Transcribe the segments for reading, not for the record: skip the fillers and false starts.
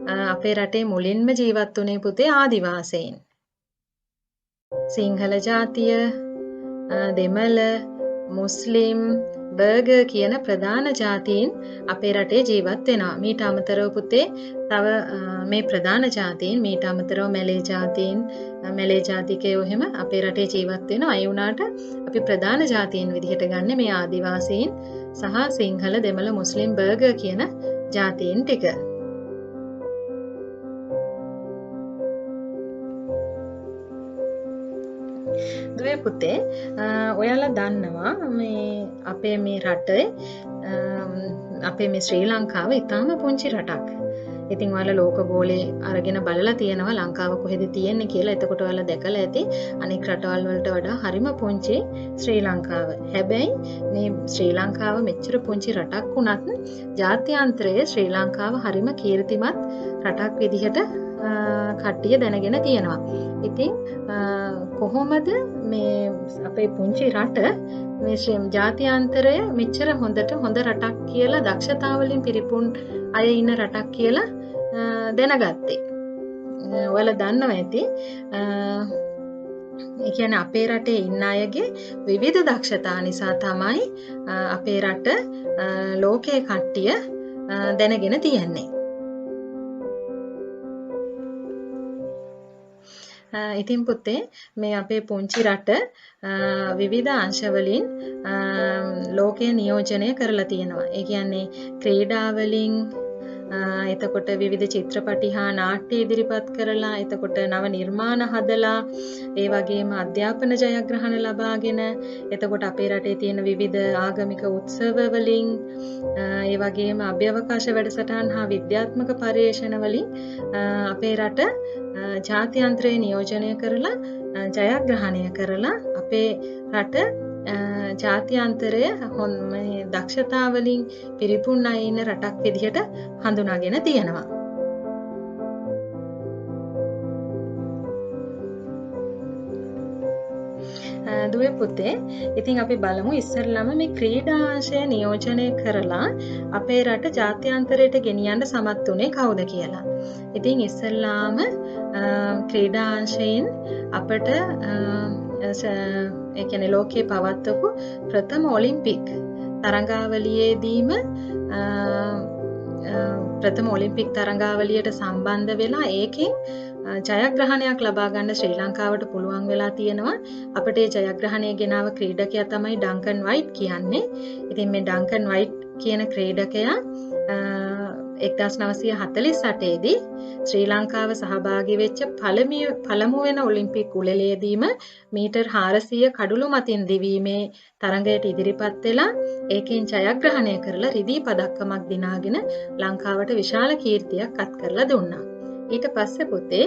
අපේ රටේ මුලින්ම ජීවත් වුණේ පුතේ ආදිවාසීන්. සිංහල ජාතිය, දෙමළ, මුස්ලිම්, බර්ගර් කියන ප්‍රධාන ජාතීන් අපේ රටේ ජීවත් වෙනවා. මීට අමතරව පුතේ තව මේ ප්‍රධාන ජාතීන් මීට අමතරව මැලේ ජාතිකයෝ එහෙම අපේ රටේ ජීවත් වෙනවා. ඒ වුණාට අපි ප්‍රධාන ජාතීන් විදිහට ගන්න මේ ආදිවාසීන් සහ සිංහල, දෙමළ, මුස්ලිම්, බර්ගර් කියන ජාතීන් ටික. දුවේ පුතේ ඔයාලා දන්නවා මේ අපේ මේ රටේ අපේ මේ ශ්‍රී ලංකාව ඉතාම පුංචි රටක්. ඉතින් ඔයාලා ලෝක ගෝලේ අරගෙන බලලා තියෙනවා ලංකාව කොහෙද තියෙන්නේ කියලා. එතකොට ඔයාලා දැකලා ඇති අනෙක් රටවල් වලට වඩා හරිම පුංචි ශ්‍රී ලංකාව. හැබැයි මේ ශ්‍රී ලංකාව මෙච්චර පුංචි රටක් වුණත් ජාත්‍යන්තරයේ ශ්‍රී ලංකාව හරිම කීර්තිමත් රටක් විදිහට කට්ටිය දැනගෙන තියෙනවා. ඉතින් කොහොමද මේ අපේ පුංචි රට මේ ජාත්‍යන්තරය මෙච්චර හොඳ රටක් කියලා දක්ෂතාවලින් පිරිපුන් අය ඉන්න රටක් කියලා දැනගත්තේ? ඔයාලා දන්නවා ඇති ඒ කියන්නේ අපේ රටේ ඉන්න අයගේ විවිධ දක්ෂතා නිසා තමයි අපේ රට ලෝකයේ කට්ටිය දැනගෙන තියෙන්නේ. ඉතින් පුතේ මේ අපේ පුංචි රට විවිධ අංශවලින් ලෝකයේ නියෝජනය කරලා තියෙනවා. ඒ කියන්නේ ක්‍රීඩාවලින් එතකොට විවිධ චිත්‍රපටි හා නාට්‍ය ඉදිරිපත් කරලා එතකොට නව නිර්මාණ හදලා ඒ වගේම අධ්‍යාපන ජයග්‍රහණ ලබාගෙන එතකොට අපේ රටේ තියෙන විවිධ ආගමික උත්සව වලින් ඒ වගේම අභ්‍යවකාශ වැඩසටහන් හා විද්‍යාත්මක පර්යේෂණ වලින් අපේ රට ජාත්‍යන්තරයේ නියෝජනය කරලා ජයග්‍රහණය කරලා අපේ රට ජාත්‍යන්තරය දක්ෂතාවලින් පිරිපුන් අය ඉන්න රටක් විදිහට හඳුනාගෙන තියෙනවා. දුවේ පුතේ ඉතින් අපි බලමු ඉස්සෙල්ලාම මේ ක්‍රීඩාංශය නියෝජනය කරලා අපේ රට ජාත්‍යන්තරයට ගෙනියන්න සමත් වුණේ කවුද කියලා. ඉතින් ඉස්සෙල්ලාම ක්‍රීඩාංශයෙන් අපට ඒ කියන්නේ ලෝකයේ පවත්වපු ප්‍රථම ඔලිම්පික් තරඟාවලියේදීම ප්‍රථම ඔලිම්පික් තරඟාවලියට සම්බන්ධ වෙලා ඒකෙන් ජයග්‍රහණයක් ලබා ගන්න ශ්‍රී ලංකාවට පුළුවන් වෙලා තියෙනවා. අපිට ඒ ජයග්‍රහණය ගෙනාව ක්‍රීඩකයා තමයි ඩංකන් වයිට් කියන්නේ. ඉතින් මේ ඩංකන් වයිට් කියන ක්‍රීඩකයා 1948 දී ශ්‍රී ලංකාව සහභාගී වෙච්ච පළමු වෙන ඔලිම්පික් උළෙලේදීම මීටර් 400 කඩුළු මතින් දිවීමේ තරඟයට ඉදිරිපත් වෙලා ඒකෙන් ජයග්‍රහණය කරලා රිදී පදක්කමක් දිනාගෙන ලංකාවට විශාල කීර්තියක් අත් කරලා දුන්නා. ඊට පස්සේ පුතේ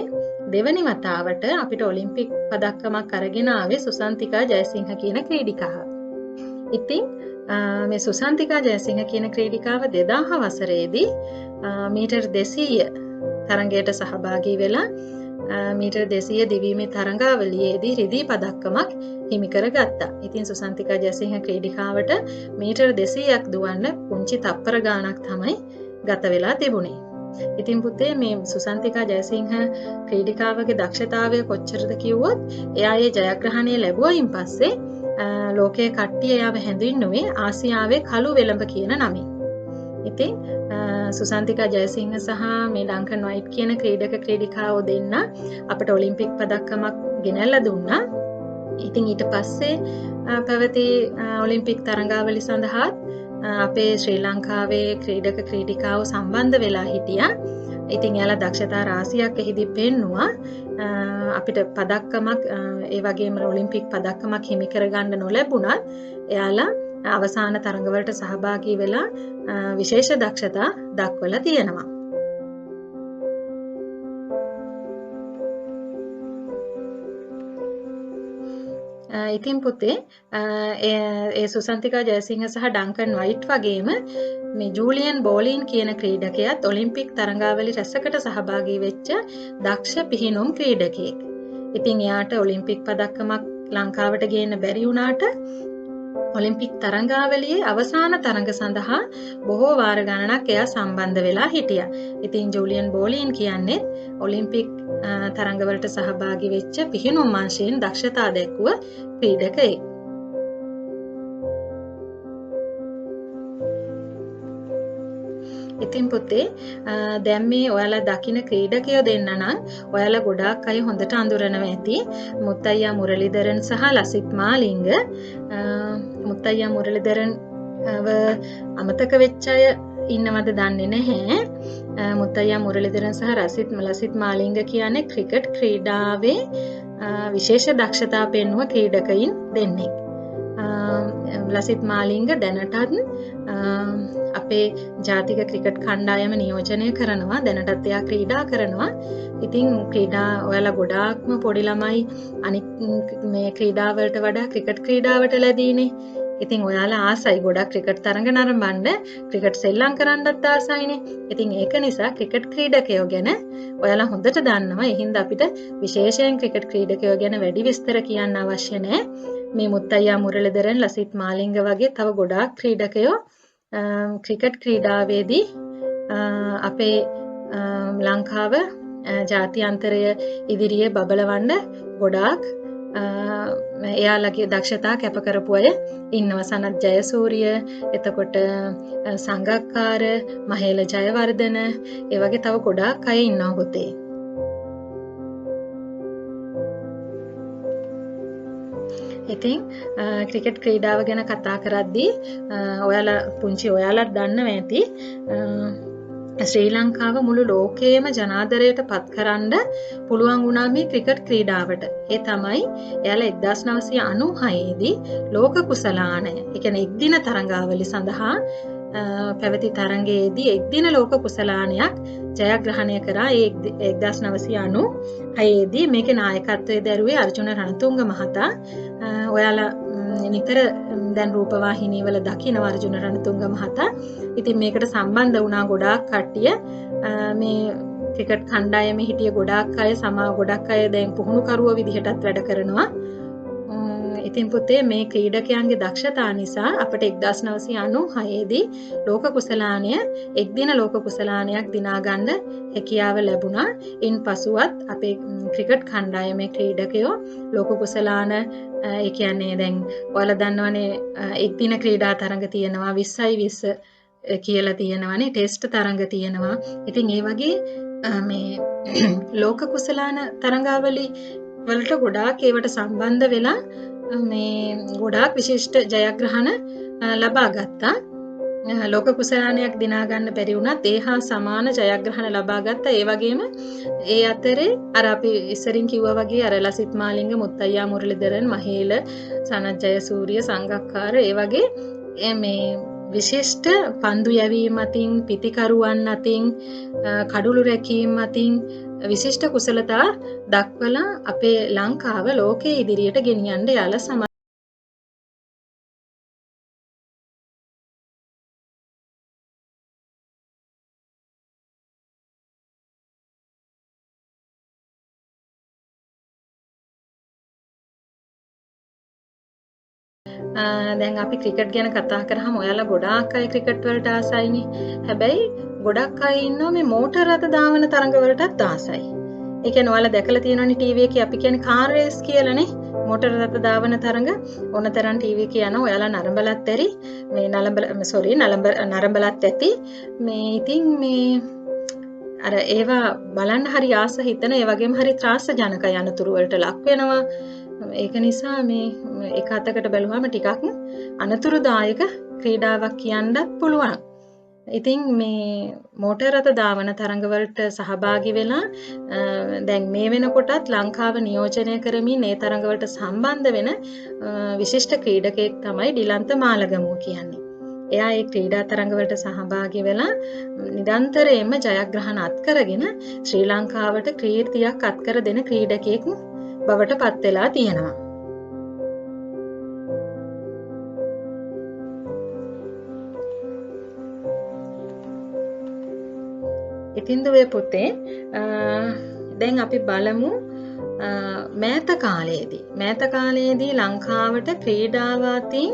දෙවනි වතාවට අපිට ඔලිම්පික් පදක්කමක් අරගෙන ආවේ සුසන්තිකා ජයසිංහ කියන ක්‍රීඩිකාව. ඉතින් මේ සුසන්තිකා ජයසිංහ කියන ක්‍රීඩිකාව 2000 වසරේදී මීටර් 200 තරඟයට සහභාගී වෙලා මීටර් 200 දිවීමේ තරඟාවලියේදී රිදී පදක්කමක් හිමි කරගත්තා. ඉතින් සුසන්තිකා ජයසිංහ ක්‍රීඩිකාවට මීටර් 200ක් දුවන්න පුංචි තප්පර ගාණක් තමයි ගත වෙලා තිබුණේ. ඉතින් පුතේ මේ සුසන්තිකා ජයසිංහ ක්‍රීඩිකාවගේ දක්ෂතාවය කොච්චරද කිව්වොත් එයා ඒ ජයග්‍රහණය ලැබුවායින් පස්සේ ලෝකයේ කට්ටිය එයාව හැඳින්නුවේ ආසියාවේ කළු වෙළඹ කියන නමින්. ඉතින් සුසන්තිකා ජයසිංහ සහ මේ ඩංකන් වයිට් කියන ක්‍රීඩිකාවෝ දෙන්න අපට ඔලිම්පික් පදක්කමක් ගෙනල්ලා දුන්නා. ඉතින් ඊට පස්සේ පැවති ඔලිම්පික් තරඟාවලි සඳහා අපේ ශ්‍රී ලංකාවේ ක්‍රීඩිකාවෝ සම්බන්ධ වෙලා හිටියා. ඉතින් එයාලා දක්ෂතා රාශියක් එහිදී පෙන්නුවා. අපිට පදක්කමක් ඒ වගේම ඔලිම්පික් පදක්කමක් හිමි කරගන්න නොලැබුණත් එයාලා අවසාන තරඟවලට සහභාගී වෙලා විශේෂ දක්ෂතා දක්වලා තියෙනවා. ඉතින් පුතේ ඒ සුසන්තිකා ජයසිංහ සහ ඩංකන් වයිට් වගේම මේ ජූලියන් බෝලින් කියන ක්‍රීඩකයාත් ඔලිම්පික් තරඟාවලි රැසකට සහභාගී වෙච්ච දක්ෂ පිහිනුම් ක්‍රීඩකයෙක්. ඉතින් එයාට ඔලිම්පික් පදක්කමක් ලංකාවට ගේන්න බැරි වුණාට ඔලිම්පික් තරඟාවලියේ අවසාන තරඟ සඳහා බොහෝ වාර ගණනක් එයා සම්බන්ධ වෙලා හිටියා. ඉතින් ජූලියන් බෝලින් කියන්නේ ඔලිම්පික් තරඟවලට සහභාගී වෙච්ච පිහිනුම් අංශයෙන් දක්ෂතා දැක්වුව ක්‍රීඩකයෙක්. ඉතින් පුතේ දැන් මේ ඔයාලා දකින ක්‍රීඩකයෝ දෙන්න නම් ඔයාලා ගොඩාක් අය හොඳට අඳුරනවා ඇති. මුත්තයියා මුරලිදරන් සහ ලසිත් මාලිංග. මුත්තයියා මුරලිදරන් අමතක වෙච්ච අය ඉන්නවද දන්නේ නැහැ. මුත්තයියා මුරලිදරන් සහ ලසිත් මාලිංග කියන්නේ ක්‍රිකට් ක්‍රීඩාවේ විශේෂ දක්ෂතා පෙන්වුව ක්‍රීඩකයින් දෙන්නෙක්. ලසිත් මාලිංග දැනටත් අපේ ජාතික ක්‍රිකට් කණ්ඩායම නියෝජනය කරනවා. දැනටත් එයා ක්‍රීඩා කරනවා. ඉතින් ක්‍රීඩා ඔයාලා ගොඩාක්ම පොඩි ළමයි අනිත් මේ ක්‍රීඩාවලට වඩා ක්‍රිකට් ක්‍රීඩාවට ලැබීනේ. ඉතින් ඔයාලා ආසයි ගොඩක් ක්‍රිකට් තරඟ නරඹන්න, ක්‍රිකට් සෙල්ලම් කරන්නත් ආසයිනේ. ඉතින් ඒක නිසා ක්‍රිකට් ක්‍රීඩකයෝ ගැන ඔයාලා හොඳට දන්නවා. ඒ හින්දා අපිට විශේෂයෙන් ක්‍රිකට් ක්‍රීඩකයෝ ගැන වැඩි විස්තර කියන්න අවශ්‍ය නැහැ. මේ මුත්තයියා මුරලිදරන්, ලසිත් මාලිංග වගේ තව ගොඩාක් ක්‍රීඩකයෝ ක්‍රිකට් ක්‍රීඩාවේදී අපේ ලංකාව ජාත්‍යන්තරය ඉදිරියේ බබලවන්න ගොඩාක් එයාලගේ දක්ෂතා කැප කරපු අය ඉන්නවා. සනත් ජයසූරිය, එතකොට සංගක්කාර, මහේල ජයවර්ධන, ඒ වගේ තව ගොඩාක් අය ඉන්නවා පුතේ. ඉතින් ක්‍රිකට් ක්‍රීඩාව ගැන කතා කරද්දී ඔයාලා පුංචි ඔයාලත් දන්නවා ඇති ශ්‍රී ලංකාව මුළු ලෝකයේම ජනාදරයට පත් කරන්න පුළුවන් වුණා මේ ක්‍රිකට් ක්‍රීඩාවට. ඒ තමයි එයාලා 1996 දී ලෝක කුසලානය, ඒ කියන්නේ එක්දින තරඟාවලි සඳහා පැවති තරඟයේදී එක්දින ලෝක කුසලානයක් ජයග්‍රහණය කරා. ඒ 1996 දී මේකේ නායකත්වයේ දරුවේ අර්ජුන රණතුංග මහතා. ඔයාලා නිතර දැන් රූපවාහිනී වල දකින්න අර්ජුන රණතුංග මහතා. ඉතින් මේකට සම්බන්ධ වුණා ගොඩාක් කට්ටිය. මේ ක්‍රිකට් කණ්ඩායමේ හිටිය ගොඩාක් අය ගොඩක් අය දැන් පුහුණුකරුවෝ විදිහටත් වැඩ කරනවා. ඉතින් පුතේ මේ ක්‍රීඩකයන්ගේ දක්ෂතා නිසා අපට 1996 දී ලෝක කුසලානය එක්දින ලෝක කුසලානයක් දිනා ගන්න හැකියාව ලැබුණා. ඉන් පසුවත් අපේ ක්‍රිකට් කණ්ඩායමේ ක්‍රීඩකයෝ ලෝක කුසලාන ඒ කියන්නේ දැන් ඔයාලා දන්නවනේ එක්දින ක්‍රීඩා තරඟ තියෙනවා 20යි 20 කියලා තියෙනවානේ, ටෙස්ට් තරඟ තියෙනවා. ඉතින් ඒ වගේ මේ ලෝක කුසලාන තරඟාවලි වලට ගොඩාක් ඒවට සම්බන්ධ වෙලා මේ ගොඩාක් විශිෂ්ට ජයග්‍රහණ ලබා ගත්තා. ලෝක කුසලානයක් දිනා ගන්න බැරි වුණත් ඒ හා සමාන ජයග්‍රහණ ලබා ගත්තා. ඒ වගේම ඒ අතරේ අර අපි ඉස්සරින් කිව්වා වගේ අර ලසිත් මාලිංග, මුත්තයියා මුරලිදරන්, මහේල, සනත් ජයසූරිය, සංගක්කාර ඒ වගේ මේ විශිෂ්ට පන්දු යැවීම අතින්, පිතිකරුවන් අතින්, කඩුළු රැකීම අතින් විශිෂ්ට කුසලතා දක්වලා අපේ ලංකාව ලෝකයේ ඉදිරියට ගෙනියන්න යාලා සමත්. දැන් අපි ක්‍රිකට් ගැන කතා කරාම ඔයාලා ගොඩාක් අය ක්‍රිකට් වලට ආසයිනේ. හැබැයි ගොඩක් අය ඉන්නවා මේ මෝටර් රථ දාවන තරඟ වලටත් ආසයි. ඒ කියන්නේ ඔයාලා දැකලා තියෙනවනේ ටීවී එකේ අපි කියන්නේ කාර් රේස් කියලානේ. මෝටර් රථ දාවන තරඟ ඕනතරම් ටීවී එකේ යනවා. ඔයාලා නරඹලත් ඇති. මේ නරඹලත් ඇති. මේ ඉතින් මේ අර ඒවා බලන්න හරි ආස හිතන ඒ වගේම හරි ත්‍රාසජනක යනතුරු වලට ලක් වෙනවා. ඒක නිසා මේ එක අතකට බැලුවාම ටිකක් අනතුරුදායක ක්‍රීඩාවක් කියන්නත් පුළුවන්. ඉතින් මේ මෝටර් රථ දාවන තරඟවලට සහභාගී වෙලා දැන් මේ වෙනකොටත් ලංකාව නියෝජනය කරමින් මේ තරඟවලට සම්බන්ධ වෙන විශිෂ්ට ක්‍රීඩකයෙක් තමයි ඩිලන්ත මාලගමුව කියන්නේ. එයා ඒ ක්‍රීඩා තරඟවලට සහභාගී වෙලා නිරන්තරයෙන්ම ජයග්‍රහණ අත්කරගෙන ශ්‍රී ලංකාවට කීර්තියක් අත්කර දෙන ක්‍රීඩකයෙක් බවට පත් වෙලා තියෙනවා. ඉතින් දුවේ පුතේ දැන් අපි බලමු මෑත කාලයේදී ලංකාවට ක්‍රීඩාව අතින්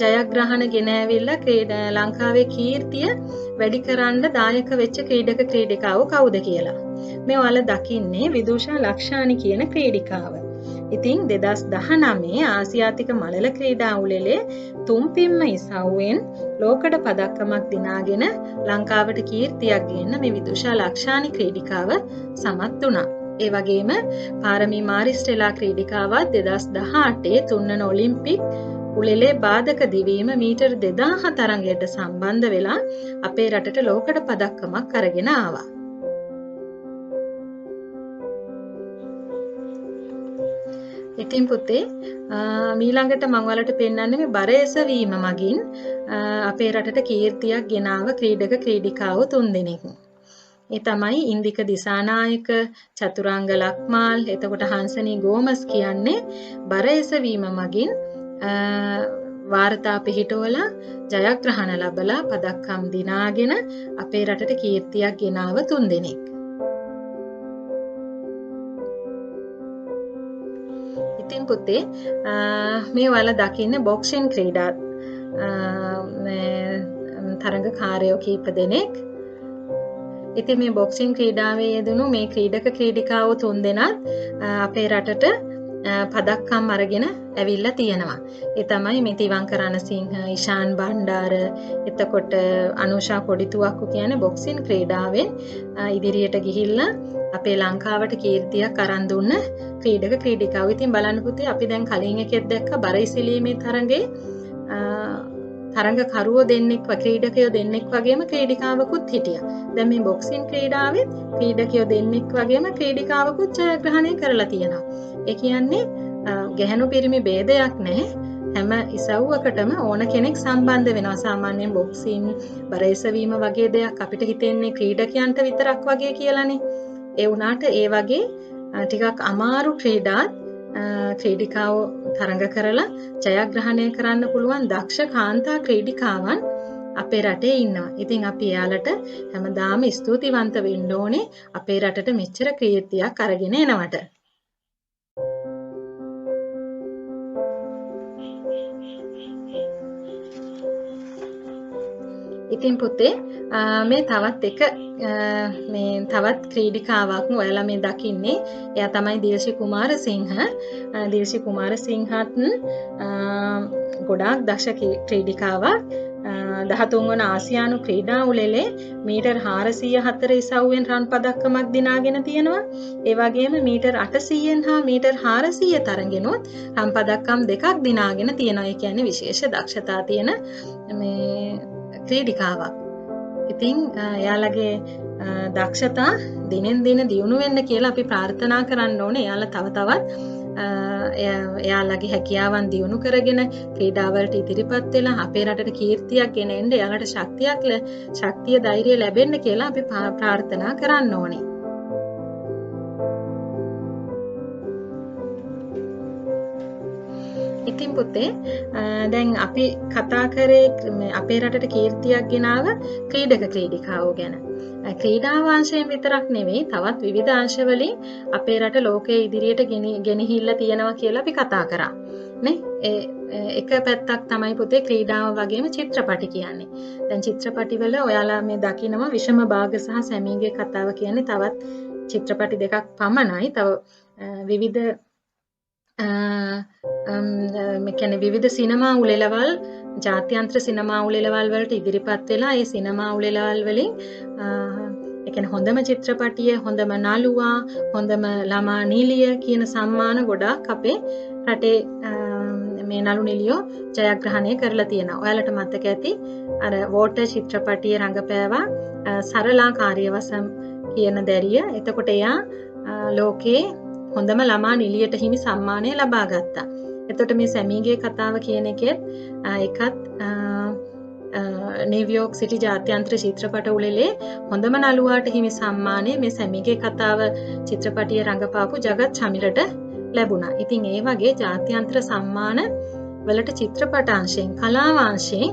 ජයග්‍රහණ ගෙන ඇවිල්ලා ලංකාවේ කීර්තිය වැඩි කරන්න දායක වෙච්ච ක්‍රීඩක ක්‍රීඩිකාවෝ කවුද කියලා. මේ ඔයාලා දකින්නේ විදුෂා ලක්ෂානි කියන ක්‍රීඩිකාව. ඉතින් 2019 ආසියාතික මළල ක්‍රීඩා උළෙලේ තුම්පින්ම ඉසව්වෙන් ලෝකඩ පදක්කමක් දිනාගෙන ලංකාවට කීර්තියක් ගෙන්න මේ විදුෂා ලක්ෂානි ක්‍රීඩිකාව සමත් වුණා. ඒ වගේම පාරමී මාරිස්ටෙලා ක්‍රීඩිකාවත් 2018 තුන්වන ඔලිම්පික් උළෙලේ බාධක දිවීම මීටර් 2000 තරඟයට සම්බන්ධ වෙලා අපේ රටට ලෝකඩ පදක්කමක් අරගෙන ආවා. ඉතින් පුතේ මීළඟට මම ඔයාලට පෙන්වන්නේ මේ බර එසවීම මගින් අපේ රටට කීර්තියක් ගෙනාව ක්‍රීඩක ක්‍රීඩිකාවෝ 3 දෙනෙක්. ඒ තමයි ඉන්දික දිසානායක, චතුරාංග ලක්මාල්, එතකොට හංසනී ගෝමස් කියන්නේ බර එසවීම මගින් වාර්තා පිහිටවලා ජයග්‍රහණ ලැබලා පදක්කම් දිනාගෙන අපේ රටට කීර්තියක් ගෙනාව 3 දෙනෙක්. ඉතින් පුතේ මේ ඔයාලා දකින්නේ බොක්සින් ක්‍රීඩා තරඟකාරයෝ කීප දෙනෙක්. ඉතින් මේ බොක්සින් ක්‍රීඩාවේ යෙදුණු මේ ක්‍රීඩක ක්‍රීඩිකාවෝ 3 දෙනාත් අපේ රටට පදක්කම් අරගෙන ඇවිල්ලා තියෙනවා. ඒ තමයි මේ තිවංක රණසිංහ, ඉෂාන් බණ්ඩාර, එතකොට අනුෂා කොඩිතුවක්කු කියන්නේ බොක්සින් ක්‍රීඩාවෙන් ඉදිරියට ගිහිල්ලා අපේ ලංකාවට කීර්තියක් අරන් දුන්න ක්‍රීඩක ක්‍රීඩිකාවෝ. ඉතින් බලන්න පුතේ අපි දැන් කලින් එකෙත් දැක්ක බර ඉසිලීමේ තරඟේ තරඟකරුවෝ දෙන්නෙක් ක්‍රීඩකයෝ දෙන්නෙක් වගේම ක්‍රීඩිකාවකුත් හිටියා. දැන් මේ බොක්සින් ක්‍රීඩාවෙත් ක්‍රීඩකයෝ දෙන්නෙක් වගේම ක්‍රීඩිකාවකුත් ජයග්‍රහණය කරලා තියෙනවා. ඒ කියන්නේ ගැහැණු පිරිමි ભેදයක් නැහැ. හැම ඉසව්වකටම ඕන කෙනෙක් සම්බන්ධ වෙනවා. සාමාන්‍යයෙන් බොක්සින් බර එසවීම වගේ දෙයක් අපිට හිතෙන්නේ ක්‍රීඩකයන්ට විතරක් වගේ කියලානේ. ඒ වුණාට ඒ වගේ ටිකක් අමාරු ක්‍රීඩාත් ක්‍රීඩිකාවෝ තරඟ කරලා ජයග්‍රහණය කරන්න පුළුවන් දක්ෂ කාන්තා ක්‍රීඩිකාවන් අපේ රටේ ඉන්නවා. ඉතින් අපි එයාලට හැමදාම ස්තුතිවන්ත වෙන්න ඕනේ අපේ රටට මෙච්චර කීර්තියක් අරගෙන එනවට. ඉතින් පුතේ මේ තවත් ක්‍රීඩිකාවක් ඔයාලා මේ දකින්නේ. එයා තමයි දිල්ෂි කුමාරසිංහ. දිල්ෂි කුමාරසිංහත් ගොඩාක් දක්ෂ ක්‍රීඩිකාවක්. 13 වන ආසියානු ක්‍රීඩා උළෙලේ මීටර් 404 ඉසව්වෙන් රන් පදක්කමක් දිනාගෙන තියෙනවා. ඒ වගේම මීටර් 800න් හා මීටර් 400 තරඟෙනොත් රන් පදක්කම් දෙකක් දිනාගෙන තියෙනවා. ඒ කියන්නේ විශේෂ දක්ෂතා තියෙන මේ ක්‍රීඩිකාවක්. ඉතින් එයාලගේ දක්ෂතා දිනෙන් දින දියුණු වෙන්න කියලා අපි ප්‍රාර්ථනා කරන්න ඕනේ. එයාලා තව තවත් එයාලගේ හැකියාවන් දියුණු කරගෙන ක්‍රීඩාවලට ඉදිරිපත් වෙලා අපේ රටට කීර්තියක් ගෙන එන්න එයාලට ශක්තිය ධෛර්යය ලැබෙන්න කියලා අපි ප්‍රාර්ථනා කරන්න ඕනේ. ඉතින් පුතේ දැන් අපි කතා කරේ අපේ රටට කීර්තියක් ගෙනාව ක්‍රීඩක ක්‍රීඩිකාවෝ ගැන. ක්‍රීඩා වංශයෙන් විතරක් නෙවෙයි තවත් විවිධ අංශ වලින් අපේ රට ලෝකයේ ඉදිරියට ගෙනහිල්ලා තියෙනවා කියලා අපි කතා කරා. නේ? එක පැත්තක් තමයි පුතේ ක්‍රීඩාව වගේම චිත්‍රපටි කියන්නේ. දැන් චිත්‍රපටි වල ඔයාලා මේ දකිනවා විෂම භාග සහ සැමීගේ කතාව කියන්නේ තවත් චිත්‍රපටි දෙකක් පමණයි. තව විවිධ විවිධ සිනමා උළෙලවල් ජාත්‍යන්තර සිනමා උළෙලවල් වලට ඉදිරිපත් වෙලා ඒ සිනමා උළෙලවල් වලින් ඒ කියන්නේ හොඳම චිත්‍රපටිය, හොඳම නළුවා, හොඳම ළමා නිළිය කියන සම්මාන ගොඩාක් අපේ රටේ මේ නළු නිළියෝ ජයග්‍රහණය කරලා තියෙනවා. ඔයාලට මතක ඇති අර වෝටර් චිත්‍රපටියේ රංගපෑවා සරලා කාර්යවසම් කියන දැරිය. එතකොට එයා ලෝකේ හොඳම ළමා නිළියට හිමි සම්මානය ලබා ගත්තා. එතකොට මේ සැමීගේ කතාව කියන එකෙත් එකත් නිව්යෝර්ක් සිටි ජාත්‍යන්තර චිත්‍රපට උළෙලේ හොඳම නළුවාට හිමි සම්මානය මේ සැමීගේ කතාව චිත්‍රපටිය රඟපාපු ජගත් චමිලට ලැබුණා. ඉතින් ඒ වගේ ජාත්‍යන්තර සම්මාන වලට චිත්‍රපට අංශයෙන් කලාවාංශයෙන්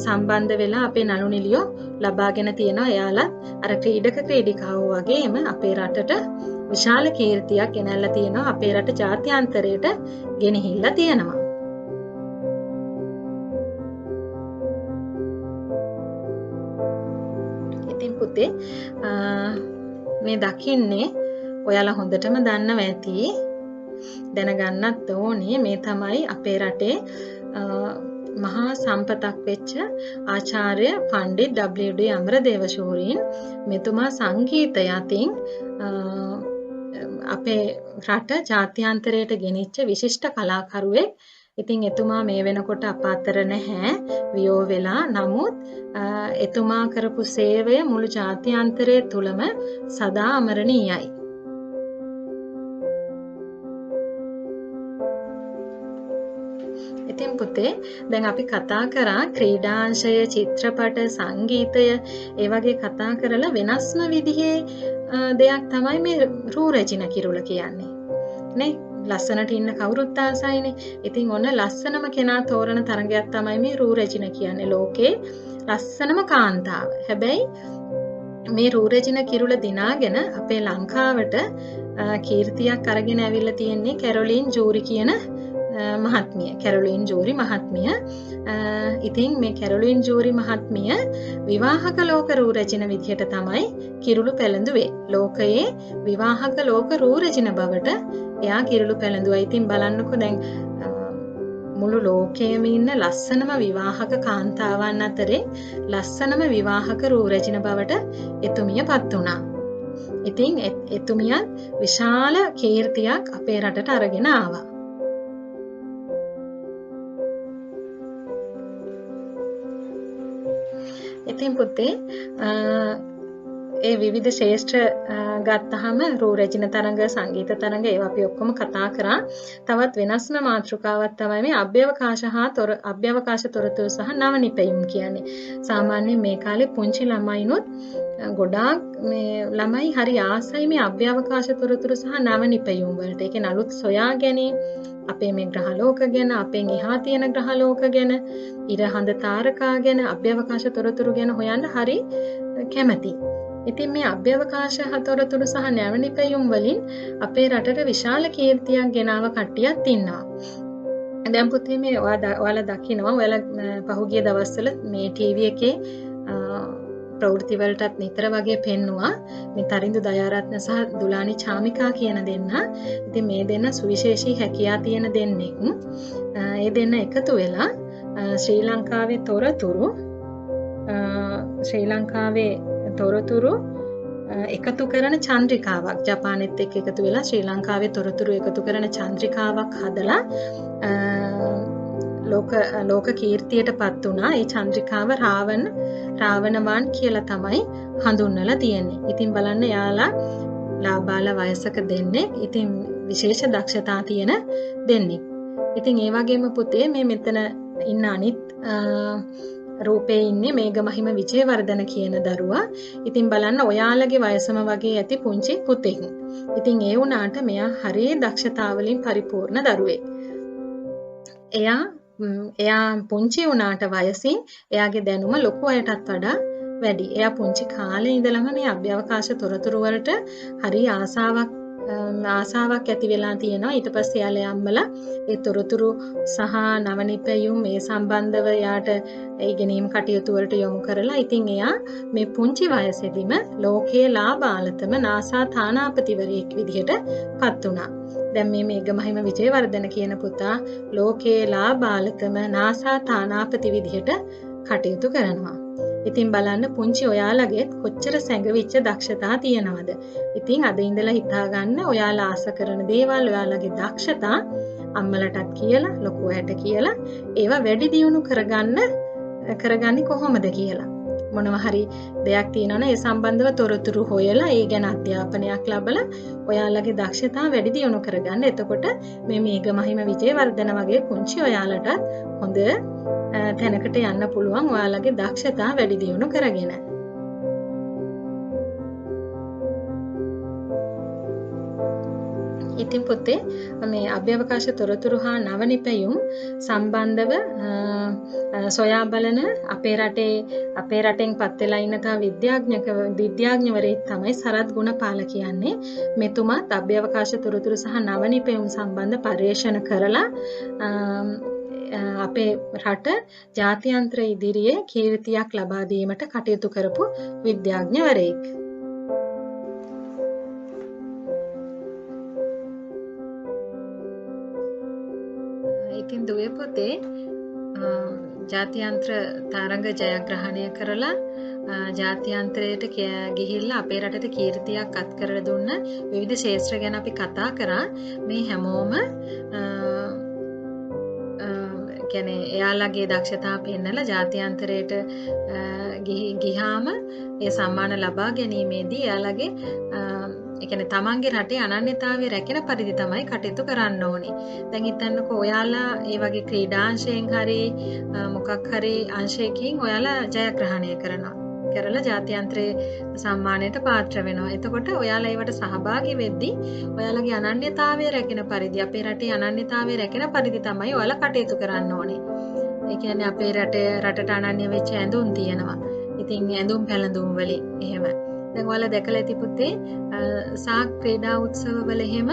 සම්බන්ධ වෙලා අපේ නළු නිළියෝ ලබාගෙන තියෙනවා. එයාලා අර ක්‍රීඩක ක්‍රීඩිකාවෝ වගේම අපේ රටට විශාල කීර්තියක් ගෙනල්ලා තියෙනවා අපේ රට ජාත්‍යන්තරයට ගෙනහිල්ලා තියෙනවා. ඉතින් පුතේ මේ දකින්නේ ඔයාලා හොඳටම දන්නවා ඇති දැනගන්නත් ඕනේ මේ තමයි අපේ රටේ මහා සම්පතක් වෙච්ච ආචාර්ය පණ්ඩිත් W.D. අමරදේව ශූරීන් මෙතුමා සංගීතය අතින් අපේ රට ජාත්‍යන්තරයට ගෙනිච්ච විශිෂ්ට කලාකරුවෙක්. ඉතින් එතුමා මේ වෙනකොට අප අතර නැහැ වියෝ වෙලා. නමුත් එතුමා කරපු සේවය මුළු ජාත්‍යන්තරය තුලම සදා අමරණීයයි. ඉතින් පුතේ දැන් අපි කතා කරා ක්‍රීඩාංශය, චිත්‍රපට, සංගීතය ඒ වගේ කතා කරලා වෙනස්ම විදිහේ දෙයක් තමයි මේ රූ රැජින කිරුළ කියන්නේ. නේ? ලස්සනට ඉන්න කවුරුත් ආසයිනේ. ඉතින් ඔන්න ලස්සනම කෙනා තෝරන තරගයක් තමයි මේ රූ රැජින කියන්නේ. ලෝකේ ලස්සනම කාන්තාව. හැබැයි මේ රූ රැජින කිරුළ දිනාගෙන අපේ ලංකාවට කීර්තියක් අරගෙන ඇවිල්ලා තියෙන්නේ කැරොලින් ජූරි කියන මහත්මිය. කැරොලින් ජූරි මහත්මිය. ඉතින් මේ කැරොලින් ජූරි මහත්මිය විවාහක ලෝක රූ රැජින විදිහට තමයි කිරුළු පැලඳුවේ. ලෝකයේ විවාහක ලෝක රූ රැජින බවට එයා කිරුළු පැලඳුවා. ඉතින් බලන්නකෝ දැන් මුළු ලෝකයේම ඉන්න ලස්සනම විවාහක කාන්තාවන් අතරේ ලස්සනම විවාහක රූ රැජින බවට එතුමියපත් වුණා. ඉතින් එතුමිය විශාල කීර්තියක් අපේ රටට අරගෙන ආවා. ඉතින් පුතේ ඒ විවිධ ශේෂ්ත්‍ර ගත්තහම රූ රැජින තරඟ, සංගීත තරඟ ඒවා අපි ඔක්කොම කතා කරා. තවත් වෙනස්ම මාතෘකාවක් තමයි මේ අභ්‍යවකාශ තොරතුරු සහ නව නිපැයුම් කියන්නේ. සාමාන්‍යයෙන් මේ කාලේ පුංචි ළමයිනොත් ගොඩාක් මේ ළමයි හරි ආසයි මේ අභ්‍යවකාශ තොරතුරු සහ නව නිපැයුම් වලට. ඒ කියන්නේ අලුත් සොයා ගැනීම, අපේ මේ ග්‍රහලෝක ගැන, අපෙන් එහා තියෙන ග්‍රහලෝක ගැන, ඉර හඳ තාරකා ගැන, අභ්‍යවකාශ තොරතුරු ගැන හොයන්න හරි කැමැති. ඉතින් මේ අභ්‍යවකාශ තොරතුරු සහ නැව නිපැයුම් වලින් අපේ රටට විශාල කීර්තියක් ගෙනාව කට්ටියක් ඉන්නවා. දැන් පුතේ මේ ඔයාලා දකිනවා ඔයාලා පහුගිය දවස්වල මේ ටීවී එකේ ප්‍රවෘත්ති වලටත් නිතර වගේ පෙන්නුවා මේ තරිඳු දයාරත්න සහ දුලානි චාමිකා කියන දෙන්න. ඉතින් මේ දෙන්න සුවිශේෂී හැකියාව තියෙන දෙන්නෙක්. ඒ දෙන්න එකතු වෙලා ශ්‍රී ලංකාවේ තොරතුරු එකතු කරන චන්ද්‍රිකාවක් ජපානෙත් එක්ක එකතු වෙලා ශ්‍රී ලංකාවේ තොරතුරු එකතු කරන චන්ද්‍රිකාවක් හදලා ලෝක කීර්තියටපත් වුණා. ඒ චන්ද්‍රිකාව රාවණවාන් කියලා තමයි හඳුන්වලා තියෙන්නේ. ඉතින් බලන්න යාලා ලාබාල වයසක දෙන්නේ. ඉතින් විශේෂ දක්ෂතා තියෙන දෙන්නේ. ඉතින් ඒ වගේම පුතේ මේ මෙතන ඉන්න අනිත් රූපේ ඉන්නේ මේඝමහිම විජේවර්ධන කියන දරුවා. ඉතින් බලන්න ඔයාලගේ වයසම වගේ ඇති පුංචි පුතෙක්. ඉතින් ඒ වුණාට මෙයා හරිය දක්ෂතාවලින් පරිපූර්ණ දරුවෙක්. එයා පුංචි වුණාට වයසින් එයාගේ දැනුම ලොකු අයටත් වඩා වැඩි. එයා පුංචි කාලේ ඉඳලම මේ අභ්‍යවකාශ තොරතුරු වලට හරිය ආසාවක් ඇති වෙලා තියෙනවා. ඊට පස්සේ යාළේ අම්මලා ඒ තොරතුරු සහ නවනිපැයුම් මේ සම්බන්ධව යාට ඒ ඉගෙනීම් කටයුතු වලට යොමු කරලා ඉතින් එයා මේ පුංචි වයසේදීම ලෝකයේ ලාබාලතම නාසා තානාපතිවරයෙක් විදිහට පත් වුණා. දැන් මේ මේඝමහිම විජේවර්ධන කියන පුතා ලෝකයේ ලාබාලතම නාසා තානාපති විදිහට කටයුතු කරනවා. ඉතින් බලන්න පුංචි ඔයාලගෙත් කොච්චර සැඟවිච්ච දක්ෂතා තියෙනවද. ඉතින් අද ඉඳලා හිතා ගන්න ඔයාලා ආස කරන දේවල් ඔයාලගේ දක්ෂතා අම්මලටත් කියලා ලොකු අයට කියලා ඒවා වැඩි දියුණු කරගන්නේ කොහොමද කියලා. මොනවා හරි දෙයක් තියෙනවනේ ඒ සම්බන්ධව තොරතුරු හොයලා ඒ ගැන අධ්‍යාපනයක් ලැබලා ඔයාලගේ දක්ෂතා වැඩි දියුණු කරගන්න. එතකොට මේ මේඝමහිම විජේවර්ධන වගේ පුංචි ඔයාලට හොඳ තැනකට යන්න පුළුවන් ඔයාලගේ දක්ෂතා වැඩි දියුණු කරගෙන. ඉතින් පුතේ මේ අභ්‍යවකාශ තොරතුරු හා නව නිපැයුම් සම්බන්ධව සොයා බලන අපේ රටෙන් පත් වෙලා ඉන්න තා විද්‍යාඥවරයෙක් තමයි සරත් ගුණපාල කියන්නේ. මෙතුමාත් අභ්‍යවකාශ තොරතුරු සහ නව නිපැයුම් සම්බන්ධ පර්යේෂණ කරලා අපේ රට ජාත්‍යන්තර ඉදිරියේ කීර්තියක් ලබා දීමට කටයුතු කරපු විද්‍යාඥවරයෙක්. ඉතින් දුවේ පුතේ ජාත්‍යන්තර තරඟ ජයග්‍රහණය කරලා ජාත්‍යන්තරයට ගිහිල්ලා අපේ රටට කීර්තියක් අත් කර දුන්න විවිධ ශාස්ත්‍ර ගැන අපි කතා කරා. මේ හැමෝම කියන්නේ එයාලගේ දක්ෂතා පෙන්නලා ජාත්‍යන්තරයට ගිහාම ඒ සම්මාන ලබා ගැනීමේදී එයාලගේ ඒ කියන්නේ තමන්ගේ රටේ අනන්‍යතාවය රැකෙන පරිදි තමයි කටයුතු කරන්න ඕනේ. දැන් හිතන්නකෝ ඔයාලා ඒ වගේ ක්‍රීඩාංශයෙන් හරි මොකක් හරි අංශයකින් ඔයාලා ජයග්‍රහණය කරලා ජාත්‍යන්තරයේ සම්මානයට පාත්‍ර වෙනවා. එතකොට ඔයාලා ඒවට සහභාගී වෙද්දී ඔයාලගේ අනන්‍යතාවය රැකෙන පරිදි අපේ රටේ අනන්‍යතාවය රැකෙන පරිදි තමයි ඔයාලා කටයුතු කරන්න ඕනේ. ඒ කියන්නේ අපේ රටට අනන්‍ය වෙච්ච ඇඳුම් තියෙනවා. ඉතින් ඇඳුම් පැළඳුම් වලින් එහෙම. දැන් ඔයාලා දැකලා ඇති පුතේ සාක් ක්‍රීඩා උත්සව වල එහෙම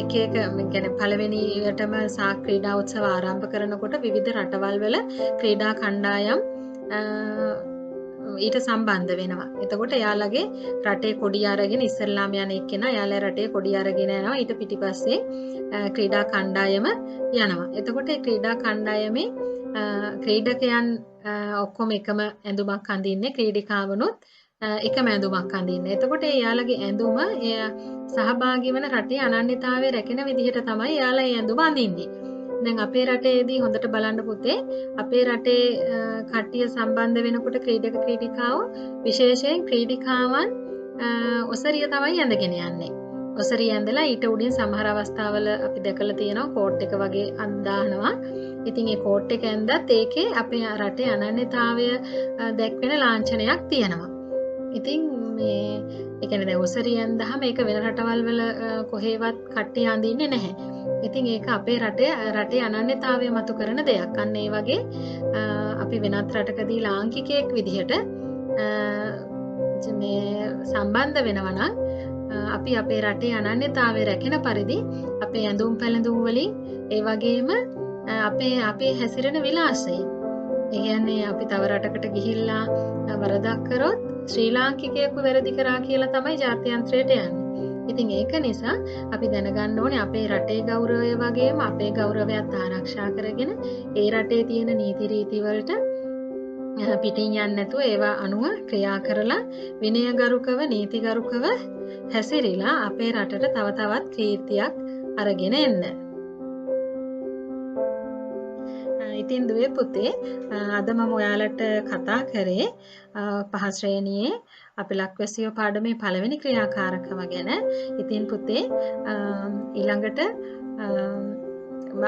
එක කියන්නේ පළවෙනියටම සාක් ක්‍රීඩා උත්සව ආරම්භ කරනකොට විවිධ රටවල් වල ක්‍රීඩා කණ්ඩායම් ඊට සම්බන්ධ වෙනවා. එතකොට එයාලගේ රටේ කොඩිය අරගෙන ඉස්සල්ලාම යන එක්කෙනා එයාලා රටේ කොඩිය අරගෙන යනවා. ඊට පිටිපස්සේ ක්‍රීඩා කණ්ඩායම යනවා. එතකොට ඒ ක්‍රීඩා කණ්ඩායමේ ක්‍රීඩකයන් ඔක්කොම එකම ඇඳුමක් අඳින්නේ, ක්‍රීඩිකාවනුත් එකම ඇඳුමක් අඳින්නේ. එතකොට එයාලගේ ඇඳුම සහභාගී වෙන රටේ අනන්‍යතාවය රැකෙන විදිහට තමයි එයාලා ඒ ඇඳුම අඳින්නේ. දැන් අපේ රටේදී හොඳට බලන්න පුතේ අපේ රටේ කට්ටිය සම්බන්ධ වෙනකොට ක්‍රීඩක ක්‍රීඩිකාවෝ විශේෂයෙන් ක්‍රීඩිකාවන් ඔසරිය තමයි ඇඳගෙන යන්නේ. ඔසරිය ඇඳලා ඊට උඩින් සමහර අවස්ථාවල අපි දැකලා තියෙනවා කෝට් එක වගේ අඳානවා. ඉතින් ඒ කෝට් එක ඇඳත් ඒකේ අපේ රටේ අනන්‍යතාවය දැක්වෙන ලාංඡනයක් තියෙනවා. ඉතින් මේ ඒ කියන්නේ දැන් ඔසරිය ඇඳහම ඒක වෙන රටවල් වල කොහෙවත් කට්ටිය අඳින්නේ නැහැ. ඉතින් ඒක අපේ රටේ අනන්‍යතාවය මතු කරන දෙයක්. අන්න ඒ වගේ අපි වෙනත් රටකදී ලාංකිකයෙක් විදිහට මේ සම්බන්ධ වෙනවා නම් අපි අපේ රටේ අනන්‍යතාවය රැකෙන පරිදි අපේ ඇඳුම් පැළඳුම් වලින් ඒ වගේම අපේ හැසිරෙන විලාසය. ඒ කියන්නේ අපි තව රටකට ගිහිල්ලා වරදක් කරොත් ශ්‍රී ලාංකිකයෙකු වැරදි කරා කියලා තමයි ජාත්‍යන්තරයට යන්නේ. ඉතින් ඒක නිසා අපි දැනගන්න ඕනේ අපේ රටේ ගෞරවය වගේම අපේ ගෞරවයත් ආරක්ෂා කරගෙන ඒ රටේ තියෙන නීති රීති වලට පිටින් යන්නේ නැතුව ඒවා අනුව ක්‍රියා කරලා විනයගරුකව නීතිගරුකව හැසිරීලා අපේ රටට තව තවත් කීර්තියක් අරගෙන එන්න. ඉතින් දුවේ පුතේ අද මම ඔයාලට කතා කරේ පහ ශ්‍රේණියේ අපි ලක්වැසියෝ පාඩමේ පළවෙනි ක්‍රියාකාරකම ගැන. ඉතින් පුතේ ඊළඟට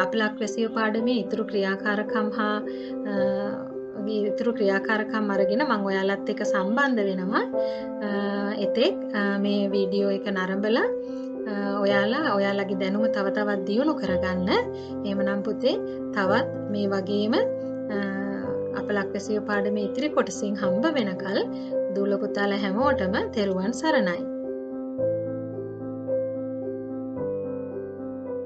අපි ලක්වැසියෝ පාඩමේ ඉතුරු ක්‍රියාකාරකම් හා ඉතුරු ක්‍රියාකාරකම් අරගෙන මම ඔයාලත් එක්ක සම්බන්ධ වෙනවා. එතෙක් මේ වීඩියෝ එක නරඹලා ඔයාලගේ දැනුම තව තවත් දියුණු කරගන්න. එහෙමනම් පුතේ තවත් මේ වගේම අප ලක්වැසියෝ පාඩමේ ඉතිරි කොටසින් හම්බ වෙනකල් දූල පුතාලා හැමෝටම තෙරුවන් සරණයි.